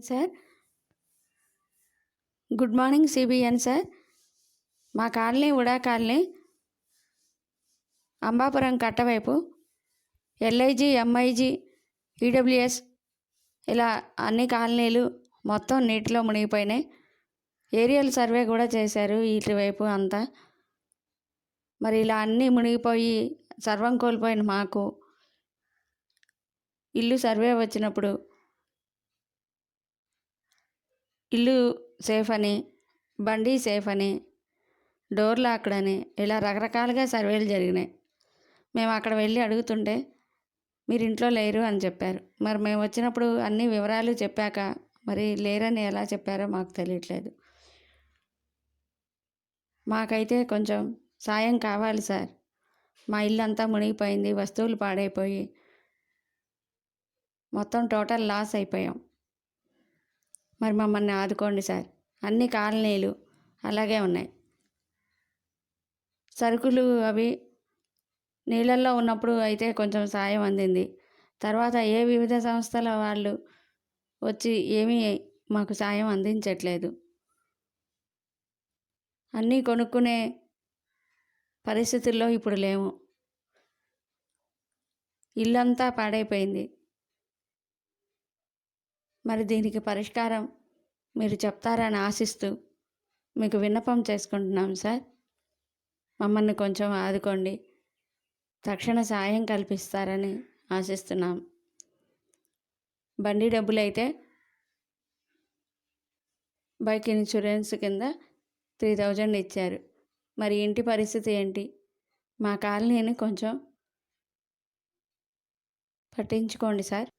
Sir. Good morning CBN sir. మా colony UDA colony Ambapuram కట్టవైపు LIG, MIG, EWS ఇలా అన్ని కాలనీలు మొత్తం నీటిలో మునిగిపోయినాయి. ఏరియల్ సర్వే కూడా చేశారు ఇటువైపు అంతా. మరి ఇలా అన్నీ మునిగిపోయి సర్వం కోల్పోయిన మాకు ఇల్లు సర్వే వచ్చినప్పుడు ఇల్లు సేఫ్ అని, బండి సేఫ్ అని, డోర్ లాక్డ్ అని ఇలా రకరకాలుగా సర్వేలు జరిగినాయి. మేము అక్కడ వెళ్ళి అడుగుతుంటే మీరు ఇంట్లో లేరు అని చెప్పారు. మరి మేము వచ్చినప్పుడు అన్ని వివరాలు చెప్పాక మరి లేరని ఎలా చెప్పారో మాకు తెలియట్లేదు. మాకైతే కొంచెం సాయం కావాలి సార్. మా ఇల్లు అంతా మునిగిపోయింది, వస్తువులు పాడైపోయి మొత్తం టోటల్ లాస్ అయిపోయాం. మరి మమ్మల్ని ఆదుకోండి సార్. అన్ని కాలనీలు అలాగే ఉన్నాయి. సరుకులు అవి నీళ్ళల్లో ఉన్నప్పుడు అయితే కొంచెం సాయం అందింది. తర్వాత వివిధ సంస్థల వాళ్ళు వచ్చి ఏమీ మాకు సాయం అందించట్లేదు. అన్నీ కొనుక్కునే పరిస్థితుల్లో ఇప్పుడు లేము. ఇల్లంతా పాడైపోయింది. మరి దీనికి పరిష్కారం మీరు చెప్తారని ఆశిస్తూ మీకు విన్నపం చేసుకుంటున్నాం సార్. మమ్మల్ని కొంచెం ఆదుకోండి, తక్షణ సాయం కల్పిస్తారని ఆశిస్తున్నాం. బండి డబ్బులైతే బైక్ ఇన్సూరెన్స్ కింద 3000 ఇచ్చారు. మరి ఇంటి పరిస్థితి ఏంటి? మా కాలనీని కొంచెం పట్టించుకోండి సార్.